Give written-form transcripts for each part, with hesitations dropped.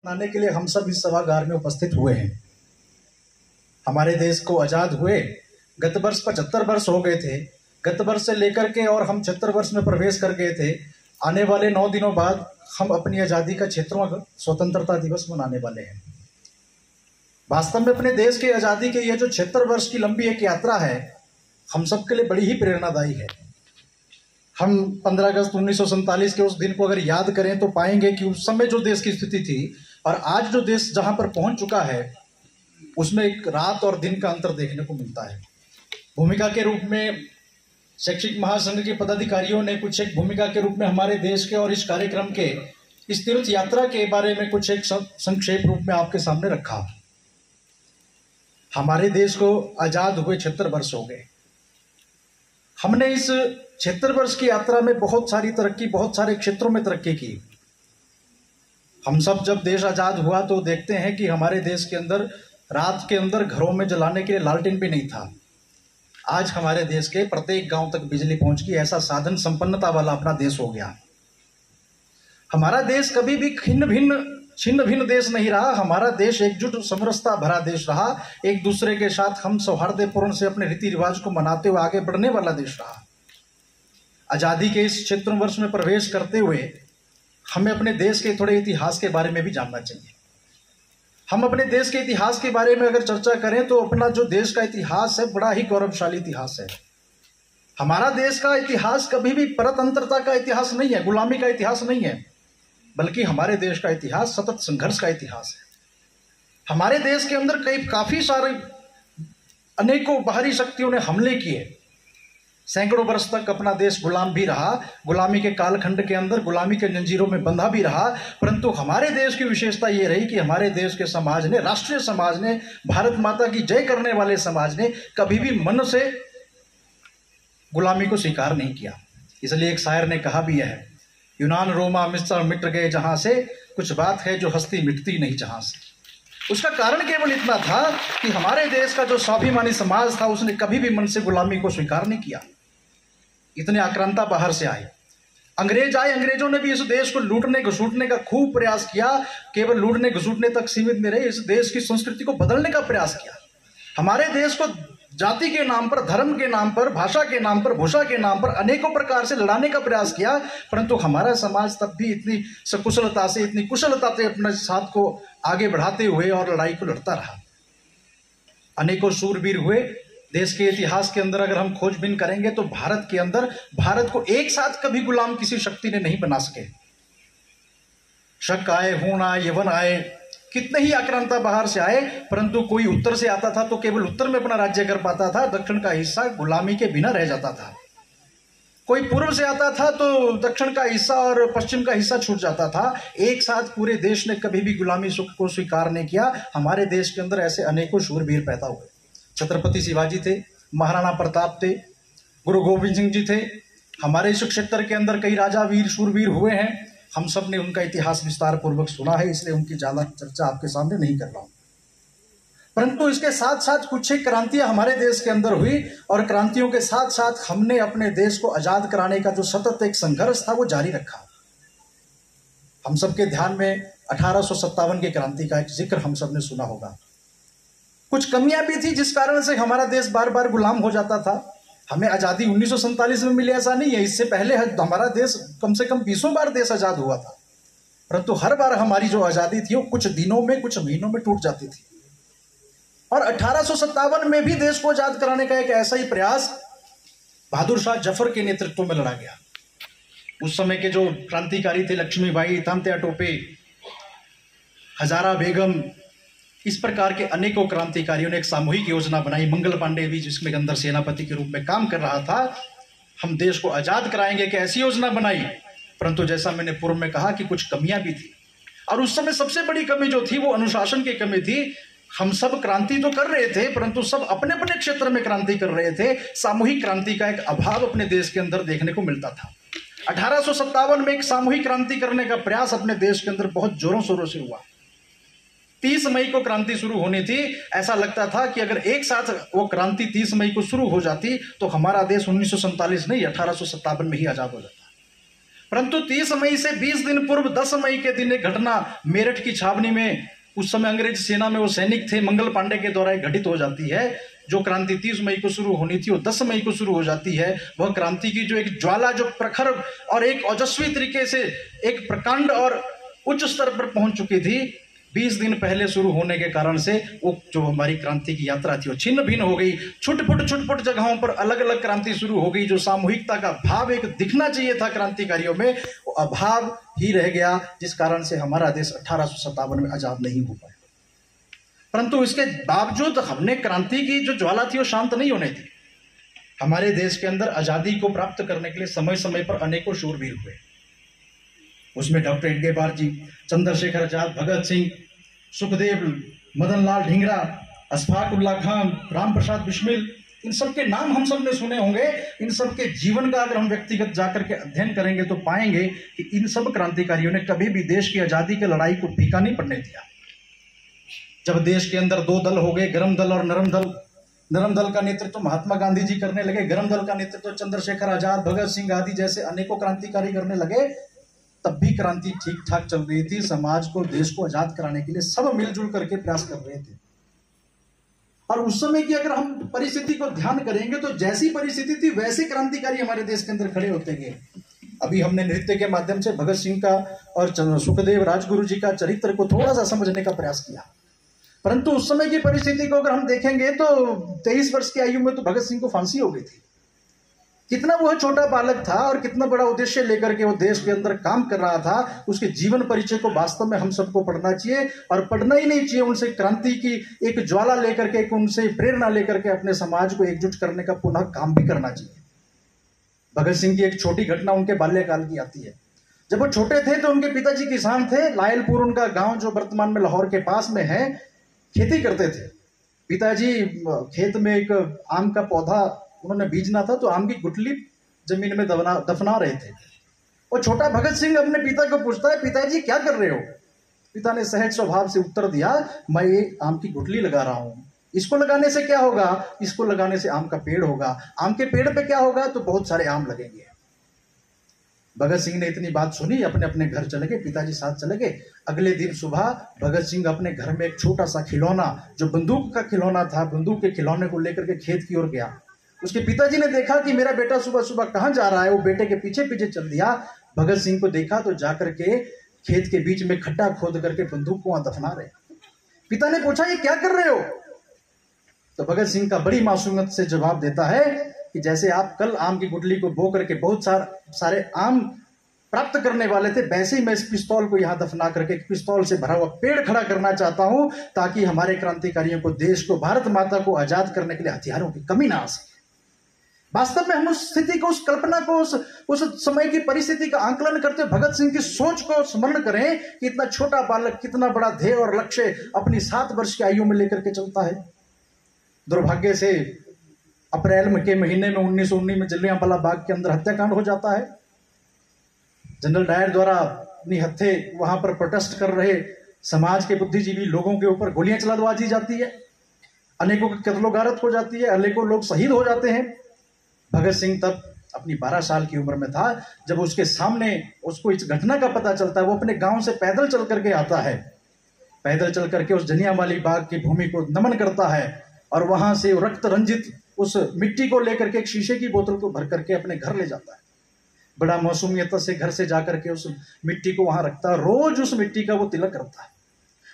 मनाने के लिए हम सब इस सभागार में उपस्थित हुए हैं। हमारे देश को आज़ाद हुए गत वर्ष 75 वर्ष हो गए थे। गत वर्ष से लेकर के और हम 76 वर्ष में प्रवेश कर गए थे। आने वाले 9 दिनों बाद हम अपनी आज़ादी का 76वां स्वतंत्रता दिवस मनाने वाले हैं। वास्तव में अपने देश की आज़ादी के ये जो 76 वर्ष की लंबी एक यात्रा है, हम सब के लिए बड़ी ही प्रेरणादायी है। हम 15 अगस्त 1947 के उस दिन को अगर याद करें तो पाएंगे कि उस समय जो देश की स्थिति थी और आज जो देश जहां पर पहुंच चुका है, उसमें एक रात और दिन का अंतर देखने को मिलता है। भूमिका के रूप में शैक्षिक महासंघ के पदाधिकारियों ने कुछ एक भूमिका के रूप में हमारे देश के और इस कार्यक्रम के इस तीर्थ यात्रा के बारे में कुछ एक संक्षेप रूप में आपके सामने रखा। हमारे देश को आज़ाद हुए 76 वर्ष हो गए। हमने इस 76 वर्ष की यात्रा में बहुत सारी तरक्की, बहुत सारे क्षेत्रों में तरक्की की। हम सब जब देश आज़ाद हुआ तो देखते हैं कि हमारे देश के अंदर रात के अंदर घरों में जलाने के लिए लालटेन भी नहीं था। आज हमारे देश के प्रत्येक गांव तक बिजली पहुंच गई। ऐसा साधन संपन्नता वाला अपना देश हो गया। हमारा देश कभी भी छिन्न भिन्न देश नहीं रहा। हमारा देश एकजुट समरसता भरा देश रहा। एक दूसरे के साथ हम सौहार्दपूर्ण से अपने रीति रिवाज को मनाते हुए आगे बढ़ने वाला देश रहा। आज़ादी के इस 76 वर्ष में प्रवेश करते हुए हमें अपने देश के थोड़े इतिहास के बारे में भी जानना चाहिए। हम अपने देश के इतिहास के बारे में अगर चर्चा करें तो अपना जो देश का इतिहास है, बड़ा ही गौरवशाली इतिहास है। हमारा देश का इतिहास कभी भी परतंत्रता का इतिहास नहीं है, गुलामी का इतिहास नहीं है, बल्कि हमारे देश का इतिहास सतत संघर्ष का इतिहास है। हमारे देश के अंदर काफी सारे अनेकों बाहरी शक्तियों ने हमले किए। सैकड़ों वर्ष तक अपना देश गुलाम भी रहा। गुलामी के कालखंड के अंदर गुलामी के जंजीरों में बंधा भी रहा। परंतु हमारे देश की विशेषता ये रही कि हमारे देश के समाज ने, राष्ट्रीय समाज ने, भारत माता की जय करने वाले समाज ने कभी भी मन से गुलामी को स्वीकार नहीं किया। इसलिए एक शायर ने कहा भी है, यूनान रोमा मिस्र मिट गए जहां से, कुछ बात है जो हस्ती मिटती नहीं जहां से। उसका कारण केवल इतना था कि हमारे देश का जो स्वाभिमानी समाज था, उसने कभी भी मन से गुलामी को स्वीकार नहीं किया। इतने आक्रांता बाहर से आए, अंग्रेज आए। अंग्रेजों ने भी इस देश को लूटने घसूटने का खूब प्रयास किया। केवल लूटने घसूटने तक सीमित नहीं रहे, इस देश की संस्कृति को बदलने का प्रयास किया। हमारे देश को जाति के नाम पर, धर्म के नाम पर, भाषा के नाम पर, भूषा के नाम पर अनेकों प्रकार से लड़ाने का प्रयास किया। परंतु हमारा समाज तब भी इतनी सकुशलता से, इतनी कुशलता से अपने साथ को आगे बढ़ाते हुए और लड़ाई को लड़ता रहा। अनेकों शूरवीर हुए। देश के इतिहास के अंदर अगर हम खोजबीन करेंगे तो भारत के अंदर भारत को एक साथ कभी गुलाम किसी शक्ति ने नहीं बना सके। शक आए, हूण आए, यवन आए, कितने ही आक्रांता बाहर से आए, परंतु कोई उत्तर से आता था तो केवल उत्तर में अपना राज्य कर पाता था। दक्षिण का हिस्सा गुलामी के बिना रह जाता था। कोई पूर्व से आता था तो दक्षिण का हिस्सा और पश्चिम का हिस्सा छूट जाता था। एक साथ पूरे देश ने कभी भी गुलामी सुख को स्वीकार नहीं किया। हमारे देश के अंदर ऐसे अनेकों शूरवीर पैदा हुए। छत्रपति शिवाजी थे, महाराणा प्रताप थे, गुरु गोविंद सिंह जी थे। हमारे इस क्षेत्र के अंदर कई राजा वीर शूरवीर हुए हैं। हम सब ने उनका इतिहास विस्तार पूर्वक सुना है, इसलिए उनकी ज्यादा चर्चा आपके सामने नहीं कर रहा हूं। परंतु इसके साथ साथ कुछ एक क्रांतियां हमारे देश के अंदर हुई और क्रांतियों के साथ साथ हमने अपने देश को आजाद कराने का जो सतत एक संघर्ष था वो जारी रखा। हम सबके ध्यान में 1857 की क्रांति का एक जिक्र हम सब ने सुना होगा। कुछ कमियां भी थी जिस कारण से हमारा देश बार बार गुलाम हो जाता था। हमें आज़ादी 1947 में मिली ऐसा नहीं है, इससे पहले हमारा देश कम से कम 20 बार देश आज़ाद हुआ था। परंतु हर बार हमारी जो आज़ादी थी वो कुछ दिनों में, कुछ महीनों में टूट जाती थी। और 1857 में भी देश को आज़ाद कराने का एक ऐसा ही प्रयास बहादुर शाह जफर के नेतृत्व में लड़ा गया। उस समय के जो क्रांतिकारी थे, लक्ष्मीबाई, तांत्या टोपे, हजारा बेगम, इस प्रकार के अनेकों क्रांतिकारियों ने एक सामूहिक योजना बनाई। मंगल पांडे भी जिसमें अंदर सेनापति के रूप में काम कर रहा था। हम देश को आजाद कराएंगे कि ऐसी योजना बनाई। परंतु जैसा मैंने पूर्व में कहा कि कुछ कमियां भी थी और उस समय सबसे बड़ी कमी जो थी वो अनुशासन की कमी थी। हम सब क्रांति तो कर रहे थे परंतु सब अपने अपने क्षेत्र में क्रांति कर रहे थे। सामूहिक क्रांति का एक अभाव अपने देश के अंदर देखने को मिलता था। 1857 में एक सामूहिक क्रांति करने का प्रयास अपने देश के अंदर बहुत जोरों शोरों से हुआ। 30 मई को क्रांति शुरू होनी थी। ऐसा लगता था कि अगर एक साथ वो क्रांति 30 मई को शुरू हो जाती तो हमारा देश 1947 नहीं 1857 में ही आजाद हो जाता। परंतु 30 मई से 20 दिन पूर्व 10 मई के दिन एक घटना मेरठ की छावनी में, उस समय अंग्रेज सेना में वो सैनिक थे, मंगल पांडे के द्वारा घटित हो जाती है। जो क्रांति 30 मई को शुरू होनी थी वो 10 मई को शुरू हो जाती है। वह क्रांति की जो एक ज्वाला, जो प्रखर और एक ओजस्वी तरीके से एक प्रकांड और उच्च स्तर पर पहुंच चुकी थी, 20 दिन पहले शुरू होने के कारण से वो जो हमारी क्रांति की यात्रा थी वो छिन्न भिन्न हो गई। छुट-पुट जगहों पर अलग अलग क्रांति शुरू हो गई। जो सामूहिकता का भाव एक दिखना चाहिए था क्रांतिकारियों में, वो अभाव ही रह गया, जिस कारण से हमारा देश 1857 में आजाद नहीं हो पाया। परंतु इसके बावजूद हमने क्रांति की जो ज्वाला थी वो शांत नहीं होने दी। हमारे देश के अंदर आजादी को प्राप्त करने के लिए समय समय पर अनेकों शूरवीर हुए। उसमें डॉक्टर एडगेबार जी, चंद्रशेखर आजाद, भगत सिंह, सुखदेव, मदन लाल ढींगरा, अशफाक उल्लाह खान, राम प्रसाद बिस्मिल, इन सब के नाम हम सब ने सुने होंगे। इन सब के जीवन का अगर हम व्यक्तिगत जाकर के अध्ययन करेंगे तो पाएंगे कि इन सब क्रांतिकारियों ने कभी भी देश की आजादी की लड़ाई को फीका नहीं पड़ने दिया। जब देश के अंदर दो दल हो गए, गर्म दल और नरम दल, नरम दल का नेतृत्व महात्मा गांधी जी करने लगे, गर्म दल का नेतृत्व चंद्रशेखर आजाद, भगत सिंह आदि जैसे अनेकों क्रांतिकारी करने लगे, तब भी क्रांति ठीक ठाक चल रही थी। समाज को, देश को आजाद कराने के लिए सब मिलजुल करके प्रयास कर रहे थे। और उस समय की अगर हम परिस्थिति को ध्यान करेंगे तो जैसी परिस्थिति थी वैसे क्रांतिकारी हमारे देश के अंदर खड़े होते गए। अभी हमने नृत्य के माध्यम से भगत सिंह का और सुखदेव राजगुरु जी का चरित्र को थोड़ा सा समझने का प्रयास किया, परंतु उस समय की परिस्थिति को अगर हम देखेंगे तो 23 वर्ष की आयु में तो भगत सिंह को फांसी हो गई थी। कितना वह छोटा बालक था और कितना बड़ा उद्देश्य लेकर के वो देश के अंदर काम कर रहा था, उसके जीवन परिचय को वास्तव में हम सबको पढ़ना चाहिए। और पढ़ना ही नहीं चाहिए, उनसे क्रांति की एक ज्वाला लेकर के, उनसे प्रेरणा लेकर के अपने समाज को एकजुट करने का पुनः काम भी करना चाहिए। भगत सिंह की एक छोटी घटना उनके बाल्यकाल की आती है। जब वो छोटे थे तो उनके पिताजी किसान थे। लायलपुर उनका गांव, जो वर्तमान में लाहौर के पास में है, खेती करते थे। पिताजी खेत में एक आम का पौधा उन्होंने बीजना था, तो आम की गुठली जमीन में दफना रहे थे। और छोटा भगत सिंह अपने पिता को पूछता है, पिताजी क्या कर रहे हो? पिता ने सहज स्वभाव से उत्तर दिया, मैं ये आम की गुठली लगा रहा हूं। इसको लगाने से क्या होगा? इसको लगाने से आम का पेड़ होगा। आम के पेड़ पे क्या होगा? तो बहुत सारे आम लगेंगे। भगत सिंह ने इतनी बात सुनी, अपने अपने घर चले गए, पिताजी साथ चले गए। अगले दिन सुबह भगत सिंह अपने घर में एक छोटा सा खिलौना, जो बंदूक का खिलौना था, बंदूक के खिलौने को लेकर के खेत की ओर गया। उसके पिताजी ने देखा कि मेरा बेटा सुबह सुबह कहां जा रहा है। वो बेटे के पीछे पीछे चल दिया। भगत सिंह को देखा तो जाकर के खेत के बीच में खड्डा खोद करके बंदूक को वहां दफना रहे। पिता ने पूछा, ये क्या कर रहे हो? तो भगत सिंह का बड़ी मासूमियत से जवाब देता है कि जैसे आप कल आम की गुठली को बो करके बहुत सारे आम प्राप्त करने वाले थे, वैसे ही मैं इस पिस्तौल को यहां दफना करके एक पिस्तौल से भरा हुआ पेड़ खड़ा करना चाहता हूं, ताकि हमारे क्रांतिकारियों को, देश को, भारत माता को आजाद करने के लिए हथियारों की कमी ना आ सके। वास्तव में हम उस स्थिति को, उस कल्पना को, उस समय की परिस्थिति का आंकलन करते भगत सिंह की सोच को स्मरण करें कि इतना छोटा बालक कितना बड़ा ध्येय और लक्ष्य अपनी 7 वर्ष की आयु में लेकर के चलता है। दुर्भाग्य से अप्रैल के महीने में 1919 में जलियांवाला बाग के अंदर हत्याकांड हो जाता है। जनरल डायर द्वारा अपनी हत्थे वहां पर प्रोटेस्ट कर रहे समाज के बुद्धिजीवी लोगों के ऊपर गोलियां चला दी जाती है। अनेकों की कत्लो गारत हो जाती है, अनेकों लोग शहीद हो जाते हैं। भगत सिंह तब अपनी 12 साल की उम्र में था जब उसके सामने उसको इस घटना का पता चलता है। वो अपने गांव से पैदल चल करके आता है, पैदल चल करके उस जलियांवाला बाग की भूमि को नमन करता है और वहां से रक्त रंजित उस मिट्टी को लेकर के एक शीशे की बोतल को भर करके अपने घर ले जाता है। बड़ा मासूमियत से घर से जाकर के उस मिट्टी को वहां रखता है। रोज उस मिट्टी का वो तिलक करता है।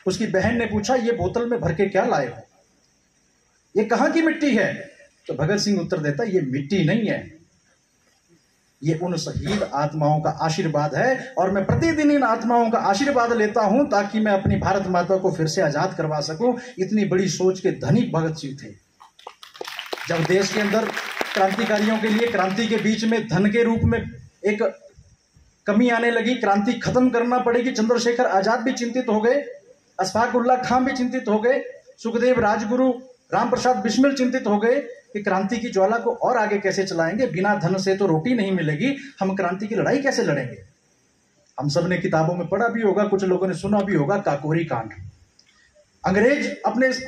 उसकी बहन ने पूछा, ये बोतल में भर के क्या लाए हो? ये कहां की मिट्टी है? तो भगत सिंह उत्तर देता, ये मिट्टी नहीं है, ये उन शहीद आत्माओं का आशीर्वाद है और मैं प्रतिदिन इन आत्माओं का आशीर्वाद लेता हूं ताकि मैं अपनी भारत माता को फिर से आजाद करवा सकूं। इतनी बड़ी सोच के धनी भगत सिंह थे। जब देश के अंदर क्रांतिकारियों के लिए क्रांति के बीच में धन के रूप में एक कमी आने लगी, क्रांति खत्म करना पड़ेगी, चंद्रशेखर आजाद भी चिंतित हो गए, अशफाक उल्लाह खान भी चिंतित हो गए, सुखदेव राजगुरु, राम प्रसाद बिस्मिल चिंतित हो गए कि क्रांति की ज्वाला को और आगे कैसे चलाएंगे। बिना धन से तो रोटी नहीं मिलेगी, हम क्रांति की लड़ाई कैसे लड़ेंगे। हम सब ने किताबों में पढ़ा भी होगा, कुछ लोगों ने सुना भी होगा, काकोरी कांड। अंग्रेज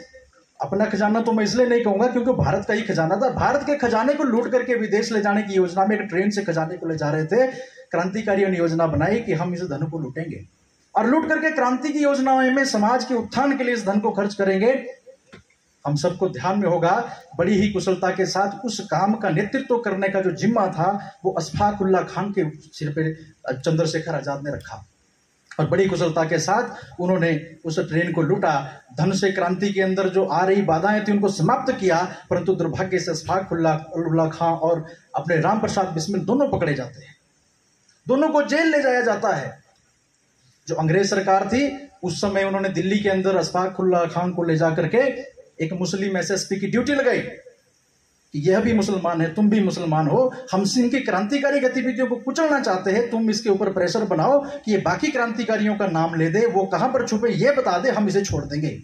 अपना खजाना तो मैं इसलिए नहीं कहूंगा क्योंकि भारत का ही खजाना था, भारत के खजाने को लूट करके विदेश ले जाने की योजना में एक ट्रेन से खजाने को ले जा रहे थे। क्रांतिकारियों ने योजना बनाई कि हम इस धन को लूटेंगे और लूट करके क्रांति की योजनाओं में समाज के उत्थान के लिए इस धन को खर्च करेंगे। हम सबको ध्यान में होगा, बड़ी ही कुशलता के साथ उस काम का नेतृत्व करने का जो जिम्मा था वो अशफाक उल्लाह खान के सिर पे चंद्रशेखर आजाद ने रखा और बड़ी कुशलता के साथ उन्होंने उस ट्रेन को लूटा। धन से क्रांति के अंदर जो आ रही बाधाएं थी उनको समाप्त किया, परंतु दुर्भाग्य से अशफाक उल्लाह खां और अपने राम प्रसाद बिस्मिल दोनों पकड़े जाते हैं, दोनों को जेल ले जाया जाता है। जो अंग्रेज सरकार थी उस समय उन्होंने दिल्ली के अंदर अशफाक उल्लाह खान को ले जाकर के एक मुस्लिम एसएसपी की ड्यूटी लगाई कि यह भी मुसलमान है, तुम भी मुसलमान हो, हम इनकी क्रांतिकारी गतिविधियों को कुचलना चाहते हैं, तुम इसके ऊपर प्रेशर बनाओ कि ये बाकी क्रांतिकारियों का नाम ले दे, वो कहां पर छुपे ये बता दे, हम इसे छोड़ देंगे।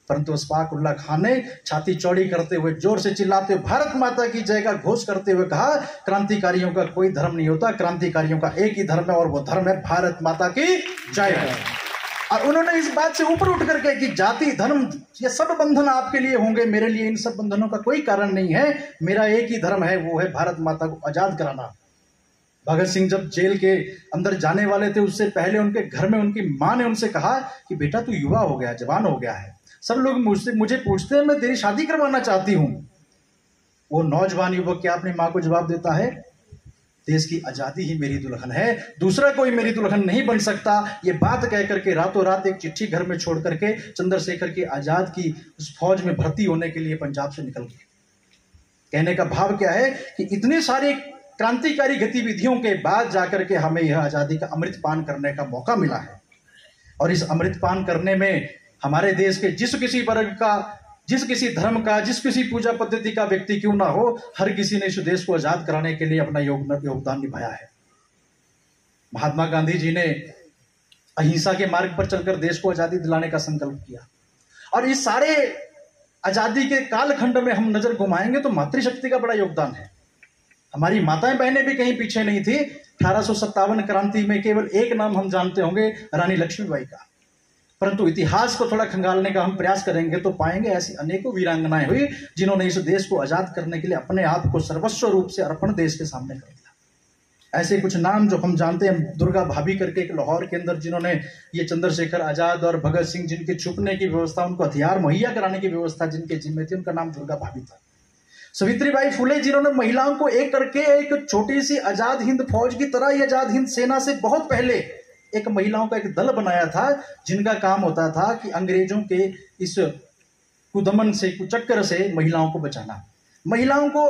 परंतु अशफाक उल्लाह खान ने छाती चौड़ी करते हुए, जोर से चिल्लाते हुए, भारत माता की जय का घोष करते हुए कहा, क्रांतिकारियों का कोई धर्म नहीं होता, क्रांतिकारियों का एक ही धर्म है और वो धर्म है भारत माता की जय। और उन्होंने इस बात से ऊपर उठ करके कि जाति धर्म ये सब बंधन आपके लिए होंगे, मेरे लिए इन सब बंधनों का कोई कारण नहीं है, मेरा एक ही धर्म है, वो है भारत माता को आजाद कराना। भगत सिंह जब जेल के अंदर जाने वाले थे उससे पहले उनके घर में उनकी मां ने उनसे कहा कि बेटा तू युवा हो गया, जवान हो गया है, सब लोग मुझे पूछते हैं, मैं तेरी शादी करवाना चाहती हूं। वो नौजवान युवक क्या अपनी मां को जवाब देता है, देश की आजादी ही मेरी दुल्हन है, दूसरा कोई मेरी दुल्हन नहीं बन सकता। ये बात कह करके रातों रात एक चिट्ठी घर में छोड़ करके चंद्रशेखर की आजाद की उस फौज में भर्ती होने के लिए पंजाब से निकल गए। कहने का भाव क्या है कि इतनी सारी क्रांतिकारी गतिविधियों के बाद जाकर के हमें यह आजादी का अमृत पान करने का मौका मिला है और इस अमृत पान करने में हमारे देश के जिस किसी वर्ग का, जिस किसी धर्म का, जिस किसी पूजा पद्धति का व्यक्ति क्यों ना हो, हर किसी ने इस देश को आजाद कराने के लिए अपना योगदान निभाया है। महात्मा गांधी जी ने अहिंसा के मार्ग पर चलकर देश को आजादी दिलाने का संकल्प किया और इस सारे आजादी के कालखंड में हम नजर घुमाएंगे तो मातृशक्ति का बड़ा योगदान है। हमारी माताएं बहनें भी कहीं पीछे नहीं थी। 1857 क्रांति में केवल एक नाम हम जानते होंगे, रानी लक्ष्मीबाई का, परंतु इतिहास को थोड़ा खंगालने का हम प्रयास करेंगे तो पाएंगे ऐसी अनेकों वीरांगनाएं हुई जिन्होंने इस देश को आजाद करने के लिए अपने आप को सर्वस्व रूप से अर्पण देश के सामने कर दिया। ऐसे कुछ नाम जो हम जानते हैं, दुर्गा भाभी करके एक लाहौर के अंदर जिन्होंने ये चंद्रशेखर आजाद और भगत सिंह जिनके छुपने की व्यवस्था, उनको हथियार मुहैया कराने की व्यवस्था जिनके जिम्मे थी, उनका नाम दुर्गा भाभी था। सावित्रीबाई फुले जिन्होंने महिलाओं को एक करके एक छोटी सी आजाद हिंद फौज की तरह ही आजाद हिंद सेना से बहुत पहले एक महिलाओं का एक दल बनाया था जिनका काम होता था कि अंग्रेजों के इस कुदमन से, कुचक्कर से महिलाओं को बचाना, महिलाओं को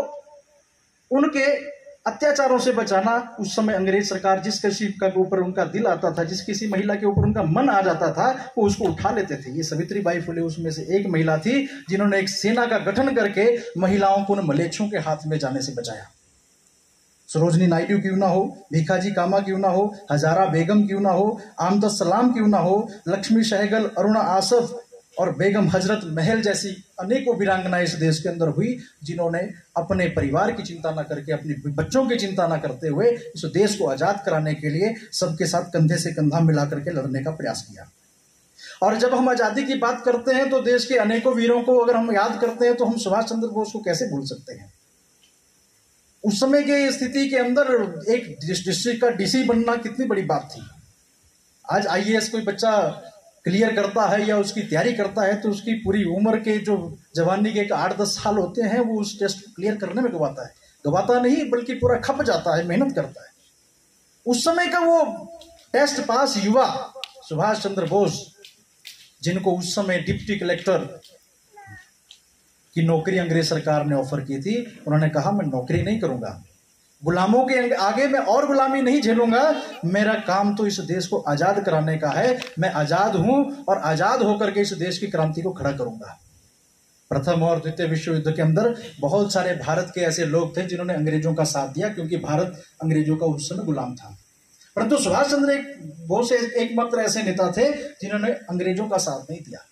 उनके अत्याचारों से बचाना। उस समय अंग्रेज सरकार जिस किसी का ऊपर उनका दिल आता था, जिस किसी महिला के ऊपर उनका मन आ जाता था, वो उसको उठा लेते थे। ये सावित्रीबाई फुले उसमें से एक महिला थी जिन्होंने एक सेना का गठन करके महिलाओं को उन मलेच्छों के हाथ में जाने से बचाया। सरोजनी नायडू क्यों ना हो, भीखाजी कामा क्यों ना हो, हजारा बेगम क्यों ना हो, आमद सलाम क्यों ना हो, लक्ष्मी सहगल, अरुणा आसफ और बेगम हजरत महल जैसी अनेकों वीरांगनाएं इस देश के अंदर हुई जिन्होंने अपने परिवार की चिंता न करके, अपने बच्चों की चिंता न करते हुए इस देश को आजाद कराने के लिए सबके साथ कंधे से कंधा मिला करके लड़ने का प्रयास किया। और जब हम आजादी की बात करते हैं तो देश के अनेकों वीरों को अगर हम याद करते हैं तो हम सुभाष चंद्र बोस को कैसे भूल सकते हैं। उस समय की स्थिति के अंदर एक डिस्ट्रिक्ट का डीसी बनना कितनी बड़ी बात थी। आज आईएएस कोई बच्चा क्लियर करता है या उसकी तैयारी करता है तो उसकी पूरी उम्र के जो जवानी के 8-10 साल होते हैं वो उस टेस्ट को क्लियर करने में गवाता नहीं बल्कि पूरा खप जाता है, मेहनत करता है। उस समय का वो टेस्ट पास युवा सुभाष चंद्र बोस, जिनको उस समय डिप्टी कलेक्टर की नौकरी अंग्रेज सरकार ने ऑफर की थी, उन्होंने कहा मैं नौकरी नहीं करूंगा, गुलामों के आगे मैं और गुलामी नहीं झेलूंगा, मेरा काम तो इस देश को आजाद कराने का है, मैं आजाद हूं और आजाद होकर के इस देश की क्रांति को खड़ा करूंगा। प्रथम और द्वितीय विश्व युद्ध के अंदर बहुत सारे भारत के ऐसे लोग थे जिन्होंने अंग्रेजों का साथ दिया क्योंकि भारत अंग्रेजों का उस समय गुलाम था, परंतु सुभाष चंद्र बोस एकमात्र ऐसे नेता थे जिन्होंने अंग्रेजों का साथ नहीं दिया।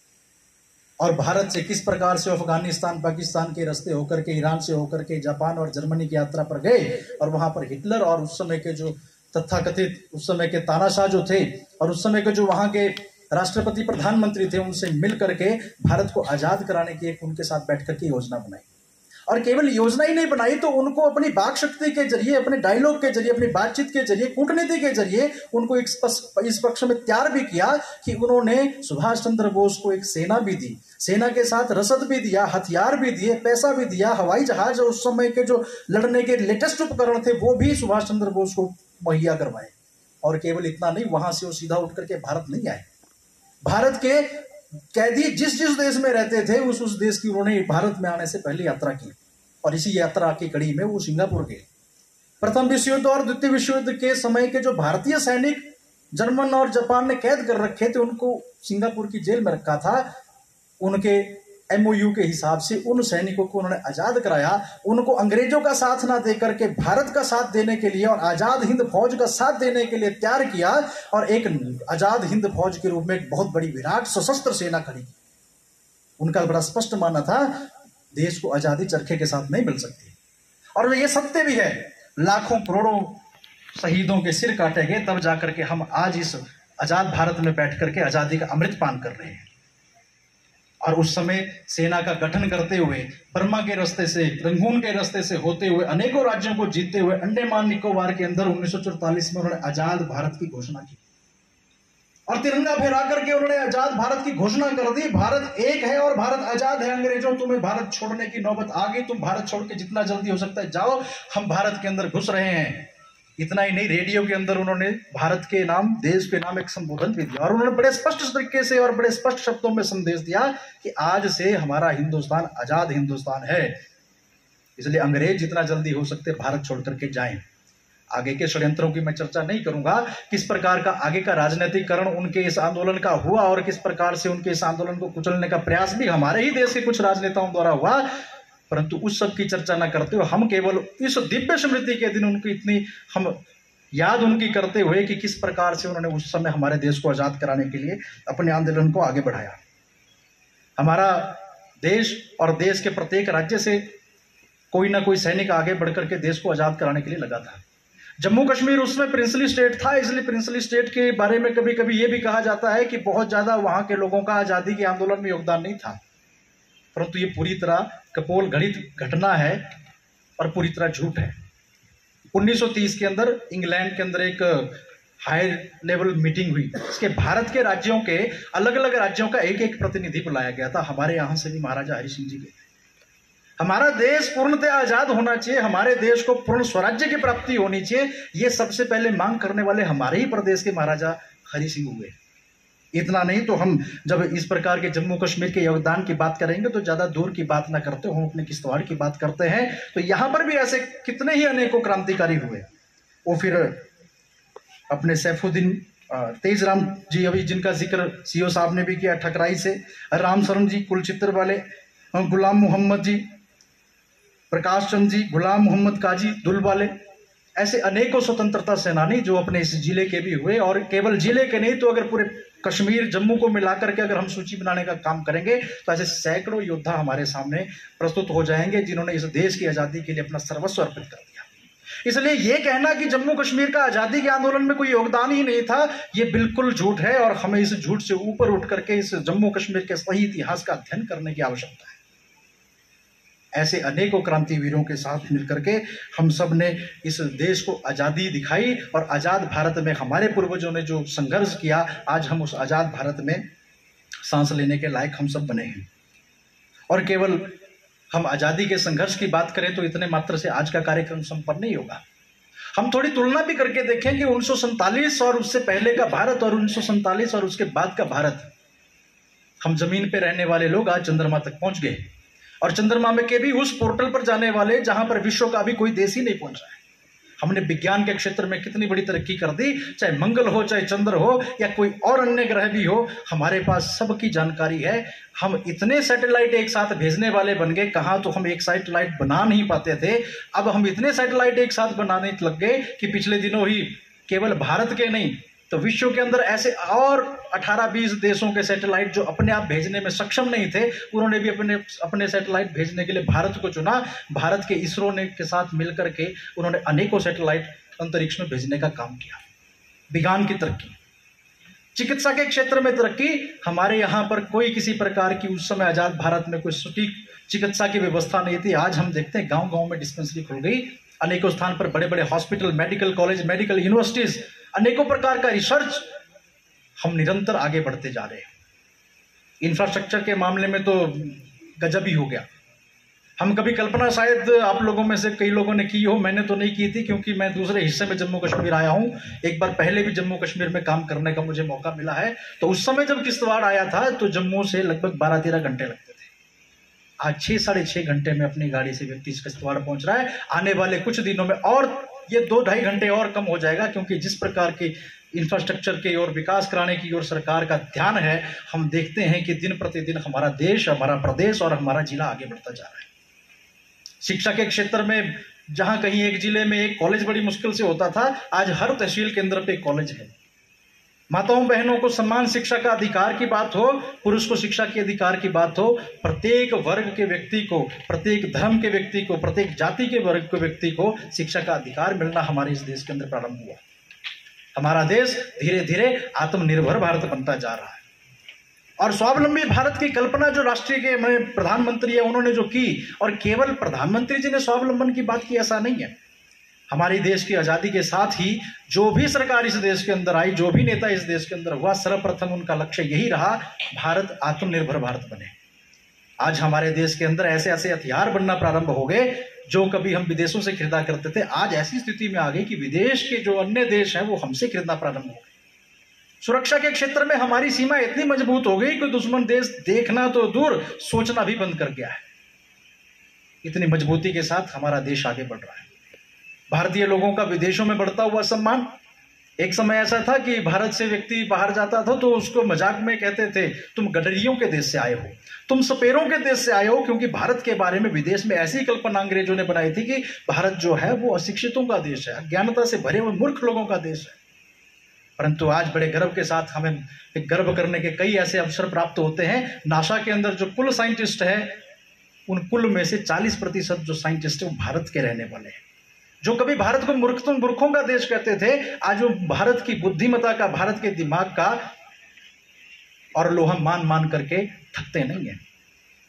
और भारत से किस प्रकार से अफगानिस्तान, पाकिस्तान के रास्ते होकर के, ईरान से होकर के जापान और जर्मनी की यात्रा पर गए और वहां पर हिटलर और उस समय के जो तथाकथित उस समय के तानाशाह जो थे और उस समय के जो वहां के राष्ट्रपति प्रधानमंत्री थे, उनसे मिल करके भारत को आजाद कराने की एक उनके साथ बैठ करके योजना बनाई। और केवल योजना ही नहीं बनाई, तो उनको अपनी वाक शक्ति के जरिए, अपने डायलॉग के जरिए, अपनी बातचीत के जरिए, कूटनीति के जरिए उनको इस पक्ष में तैयार भी किया कि उन्होंने सुभाष चंद्र बोस को एक सेना भी दी, सेना के साथ रसद भी दिया, हथियार भी दिए, पैसा भी दिया, हवाई जहाज, उस समय के जो लड़ने के लेटेस्ट उपकरण थे वो भी सुभाष चंद्र बोस को मुहैया करवाए। और केवल इतना नहीं, वहां से वो सीधा उठ करके भारत नहीं आए, भारत के कैदी जिस देश में रहते थे उस देश की उन्होंने भारत में आने से पहले यात्रा की, और इसी यात्रा की कड़ी में वो सिंगापुर गए। प्रथम विश्व युद्ध और द्वितीय विश्व युद्ध के समय के जो भारतीय सैनिक जर्मन और जापान ने कैद कर रखे थे, उनको सिंगापुर की जेल में रखा था। उनके MOU के हिसाब से उन सैनिकों को उन्होंने आजाद कराया, उनको अंग्रेजों का साथ ना देकर के भारत का साथ देने के लिए और आजाद हिंद फौज का साथ देने के लिए तैयार किया, और एक आजाद हिंद फौज के रूप में एक बहुत बड़ी विराट सशस्त्र सेना खड़ी की। उनका बड़ा स्पष्ट मानना था, देश को आजादी चरखे के साथ नहीं मिल सकती, और ये सत्य भी है। लाखों करोड़ों शहीदों के सिर काटे गए, तब जाकर के हम आज इस आजाद भारत में बैठ करके आजादी का अमृत पान कर रहे हैं। और उस समय सेना का गठन करते हुए, बर्मा के रास्ते से, रंगून के रास्ते से होते हुए, अनेकों राज्यों को जीतते हुए, अंडमान निकोबार के अंदर 1944 में उन्होंने आजाद भारत की घोषणा की, और तिरंगा फहरा करके उन्होंने आजाद भारत की घोषणा कर दी। भारत एक है और भारत आजाद है। अंग्रेजों, तुम्हें भारत छोड़ने की नौबत आ गई, तुम भारत छोड़ के जितना जल्दी हो सकता है जाओ, हम भारत के अंदर घुस रहे हैं। इतना ही नहीं, रेडियो के अंदर उन्होंने भारत के नाम, देश के नाम एक संबोधन भी दिया, और उन्होंने बड़े स्पष्ट तरीके से और बड़े स्पष्ट शब्दों में संदेश दिया कि आज से हमारा हिंदुस्तान आजाद हिंदुस्तान है, इसलिए अंग्रेज जितना जल्दी हो सकते भारत छोड़ करके जाएं। आगे के षड्यंत्रों की मैं चर्चा नहीं करूंगा, किस प्रकार का आगे का राजनीतिकरण उनके इस आंदोलन का हुआ और किस प्रकार से उनके इस आंदोलन को कुचलने का प्रयास भी हमारे ही देश के कुछ राजनेताओं द्वारा हुआ, परंतु उस सब की चर्चा न करते हुए हम केवल इस दिव्य स्मृति के दिन उनकी इतनी हम याद उनकी करते हुए कि किस प्रकार से उन्होंने उस समय हमारे देश को आजाद कराने के लिए अपने आंदोलन को आगे बढ़ाया। हमारा देश और देश के प्रत्येक राज्य से कोई ना कोई सैनिक आगे बढ़कर के देश को आजाद कराने के लिए लगा था। जम्मू कश्मीर उसमें प्रिंसली स्टेट था, इसलिए प्रिंसली स्टेट के बारे में कभी कभी ये भी कहा जाता है कि बहुत ज्यादा वहां के लोगों का आजादी के आंदोलन में योगदान नहीं था, परंतु ये पूरी तरह कपोल घड़ित घटना है और पूरी तरह झूठ है। 1930 के अंदर इंग्लैंड के अंदर एक हाई लेवल मीटिंग हुई, इसके भारत के राज्यों के अलग अलग राज्यों का एक एक प्रतिनिधि बुलाया गया था। हमारे यहाँ से भी महाराजा हरि सिंह जी गए थे। हमारा देश पूर्णतः आजाद होना चाहिए, हमारे देश को पूर्ण स्वराज्य की प्राप्ति होनी चाहिए, ये सबसे पहले मांग करने वाले हमारे ही प्रदेश के महाराजा हरि सिंह हुए। इतना नहीं तो हम जब इस प्रकार के जम्मू कश्मीर के योगदान की बात करेंगे तो ज्यादा दूर की बात ना करते, हम अपने किश्तवाड़ की बात करते हैं, तो यहां पर भी ऐसे कितने ही अनेकों क्रांतिकारी हुए। वो फिर अपने सैफुद्दीन तेजराम जी, अभी जिनका जिक्र सीओ साहब ने भी किया, ठकराई से, राम शरण जी कुलचित्र वाले, गुलाम मोहम्मद जी, प्रकाश चंद जी, गुलाम मोहम्मद काजी दुल वाले, ऐसे अनेकों स्वतंत्रता सेनानी जो अपने इस जिले के भी हुए, और केवल जिले के नहीं तो अगर पूरे कश्मीर जम्मू को मिलाकर के अगर हम सूची बनाने का काम करेंगे तो ऐसे सैकड़ों योद्धा हमारे सामने प्रस्तुत हो जाएंगे जिन्होंने इस देश की आज़ादी के लिए अपना सर्वस्व अर्पित कर दिया। इसलिए ये कहना कि जम्मू कश्मीर का आज़ादी के आंदोलन में कोई योगदान ही नहीं था, ये बिल्कुल झूठ है, और हमें इस झूठ से ऊपर उठ करके इस जम्मू कश्मीर के सही इतिहास का अध्ययन करने की आवश्यकता है। ऐसे अनेकों क्रांतिवीरों के साथ मिलकर के हम सब ने इस देश को आज़ादी दिखाई, और आज़ाद भारत में हमारे पूर्वजों ने जो संघर्ष किया, आज हम उस आज़ाद भारत में सांस लेने के लायक हम सब बने हैं। और केवल हम आज़ादी के संघर्ष की बात करें तो इतने मात्र से आज का कार्यक्रम संपन्न नहीं होगा। हम थोड़ी तुलना भी करके देखें कि 1947 और उससे पहले का भारत और 1947 और उसके बाद का भारत, हम जमीन पे रहने वाले लोग आज चंद्रमा तक पहुंच गए, और चंद्रमा में के भी उस पोर्टल पर जाने वाले जहां पर विश्व का अभी कोई देश ही नहीं पहुंचा है। हमने विज्ञान के क्षेत्र में कितनी बड़ी तरक्की कर दी, चाहे मंगल हो, चाहे चंद्र हो, या कोई और अन्य ग्रह भी हो, हमारे पास सबकी जानकारी है। हम इतने सैटेलाइट एक साथ भेजने वाले बन गए, कहाँ तो हम एक सैटेलाइट बना नहीं पाते थे, अब हम इतने सैटेलाइट एक साथ बनाने लग गए कि पिछले दिनों ही केवल भारत के नहीं तो विश्व के अंदर ऐसे और 18-20 देशों के सैटेलाइट जो अपने आप भेजने में सक्षम नहीं थे, उन्होंने भी अपने सैटेलाइट भेजने के लिए भारत को चुना। भारत के इसरो ने के साथ मिलकर के उन्होंने अनेकों सैटेलाइट अंतरिक्ष में भेजने का काम किया। विज्ञान की तरक्की, चिकित्सा के क्षेत्र में तरक्की, हमारे यहाँ पर कोई किसी प्रकार की उस समय आजाद भारत में कोई सटीक चिकित्सा की व्यवस्था नहीं थी। आज हम देखते हैं गांव गांव में डिस्पेंसरी खुल गई, अनेकों स्थान पर बड़े बड़े hospital, medical college, medical universities, अनेकों प्रकार का रिसर्च, हम निरंतर आगे बढ़ते जा रहे हैं। इंफ्रास्ट्रक्चर के मामले में तो गजब ही हो गया। हम कभी कल्पना शायद आप लोगों में से कई लोगों ने की हो, मैंने तो नहीं की थी क्योंकि मैं दूसरे हिस्से में जम्मू कश्मीर आया हूं। एक बार पहले भी जम्मू कश्मीर में काम करने का मुझे मौका मिला है। तो उस समय जब किश्तवाड़ आया था तो जम्मू से लगभग 12-13 घंटे लगते थे। आज 6-6.5 घंटे में अपनी गाड़ी से व्यक्ति किश्तवाड़ पहुंच रहा है। आने वाले कुछ दिनों में और ये 2-2.5 घंटे और कम हो जाएगा, क्योंकि जिस प्रकार की इंफ्रास्ट्रक्चर की ओर, विकास कराने की ओर सरकार का ध्यान है, हम देखते हैं कि दिन प्रतिदिन हमारा देश, हमारा प्रदेश और हमारा जिला आगे बढ़ता जा रहा है। शिक्षा के क्षेत्र में जहां कहीं एक जिले में एक कॉलेज बड़ी मुश्किल से होता था, आज हर तहसील केंद्र पे कॉलेज है। माताओं बहनों को सम्मान शिक्षा का अधिकार की बात हो, पुरुष को शिक्षा के अधिकार की बात हो, प्रत्येक वर्ग के व्यक्ति को, प्रत्येक धर्म के व्यक्ति को, प्रत्येक जाति के वर्ग के व्यक्ति को शिक्षा का अधिकार मिलना हमारे इस देश के अंदर प्रारंभ हुआ। हमारा देश धीरे धीरे आत्मनिर्भर भारत बनता जा रहा है। और स्वावलंबी भारत की कल्पना जो राष्ट्रीय के प्रधानमंत्री है उन्होंने जो की, और केवल प्रधानमंत्री जी ने स्वावलंबन की बात की ऐसा नहीं है। हमारी देश की आज़ादी के साथ ही जो भी सरकार इस देश के अंदर आई, जो भी नेता इस देश के अंदर हुआ, सर्वप्रथम उनका लक्ष्य यही रहा, भारत आत्मनिर्भर भारत बने। आज हमारे देश के अंदर ऐसे ऐसे हथियार बनना प्रारंभ हो गए जो कभी हम विदेशों से खरीदा करते थे, आज ऐसी स्थिति में आ गई कि विदेश के जो अन्य देश हैं वो हमसे खरीदना प्रारंभ हो गए। सुरक्षा के क्षेत्र में हमारी सीमा इतनी मजबूत हो गई कि दुश्मन देश देखना तो दूर, सोचना भी बंद कर गया है। इतनी मजबूती के साथ हमारा देश आगे बढ़ रहा है। भारतीय लोगों का विदेशों में बढ़ता हुआ सम्मान। एक समय ऐसा था कि भारत से व्यक्ति बाहर जाता था तो उसको मजाक में कहते थे, तुम गडरियों के देश से आए हो, तुम सपेरों के देश से आए हो, क्योंकि भारत के बारे में विदेश में ऐसी कल्पना अंग्रेजों ने बनाई थी कि भारत जो है वो अशिक्षितों का देश है, अज्ञानता से भरे हुए मूर्ख लोगों का देश है। परंतु आज बड़े गर्व के साथ हमें गर्व करने के कई ऐसे अवसर प्राप्त होते हैं। नासा के अंदर जो कुल साइंटिस्ट है, उन कुल में से 40% जो साइंटिस्ट है वो भारत के रहने वाले हैं। जो कभी भारत को मूर्खों का देश कहते थे, आज वो भारत की बुद्धिमत्ता का, भारत के दिमाग का और लोहा मान मान करके थकते नहीं है।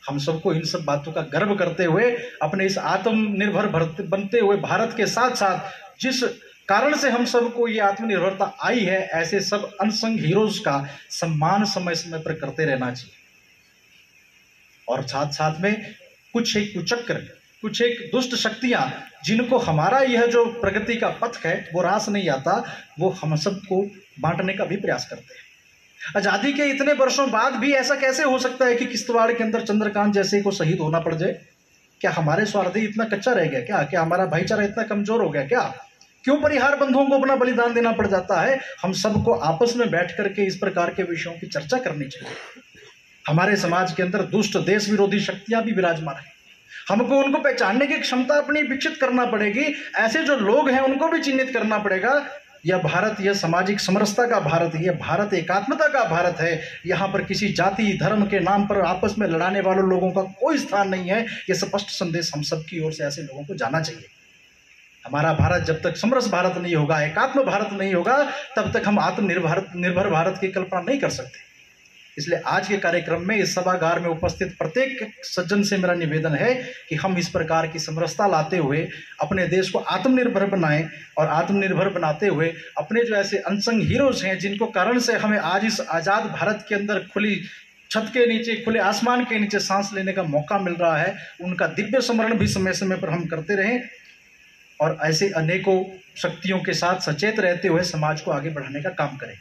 हम सबको इन सब बातों का गर्व करते हुए, अपने इस आत्मनिर्भर बनते हुए भारत के साथ साथ जिस कारण से हम सबको ये आत्मनिर्भरता आई है, ऐसे सब अनसंग हीरोज का सम्मान समय समय पर करते रहना चाहिए। और साथ साथ में कुछ एक कुचक्र, कुछ एक दुष्ट शक्तियां जिनको हमारा यह जो प्रगति का पथ है वो रास नहीं आता, वो हम सबको बांटने का भी प्रयास करते हैं। आजादी के इतने वर्षों बाद भी ऐसा कैसे हो सकता है कि किश्तवाड़ के अंदर चंद्रकांत जैसे को शहीद होना पड़ जाए? क्या हमारे स्वार्थी इतना कच्चा रह गया क्या? क्या हमारा भाईचारा इतना कमजोर हो गया क्या? क्यों परिहार बंधुओं को अपना बलिदान देना पड़ जाता है? हम सबको आपस में बैठ करके इस प्रकार के विषयों की चर्चा करनी चाहिए। हमारे समाज के अंदर दुष्ट देश विरोधी शक्तियां भी विराजमान है, हमको उनको पहचानने की क्षमता अपनी विकसित करना पड़ेगी। ऐसे जो लोग हैं उनको भी चिन्हित करना पड़ेगा। यह भारत, यह सामाजिक समरसता का भारत, यह भारत एकात्मता का भारत है। यहाँ पर किसी जाति धर्म के नाम पर आपस में लड़ाने वालों लोगों का कोई स्थान नहीं है। यह स्पष्ट संदेश हम सब की ओर से ऐसे लोगों को जाना चाहिए। हमारा भारत जब तक समरस भारत नहीं होगा, एकात्म भारत नहीं होगा, तब तक हम आत्मनिर्भर भारत की कल्पना नहीं कर सकते। इसलिए आज के कार्यक्रम में इस सभागार में उपस्थित प्रत्येक सज्जन से मेरा निवेदन है कि हम इस प्रकार की समरसता लाते हुए अपने देश को आत्मनिर्भर बनाएं, और आत्मनिर्भर बनाते हुए अपने जो ऐसे अनसंग हीरोज हैं जिनको कारण से हमें आज इस आज़ाद भारत के अंदर खुली छत के नीचे, खुले आसमान के नीचे सांस लेने का मौका मिल रहा है, उनका दिव्य स्मरण भी समय समय पर हम करते रहें, और ऐसे अनेकों शक्तियों के साथ सचेत रहते हुए समाज को आगे बढ़ाने का काम करें।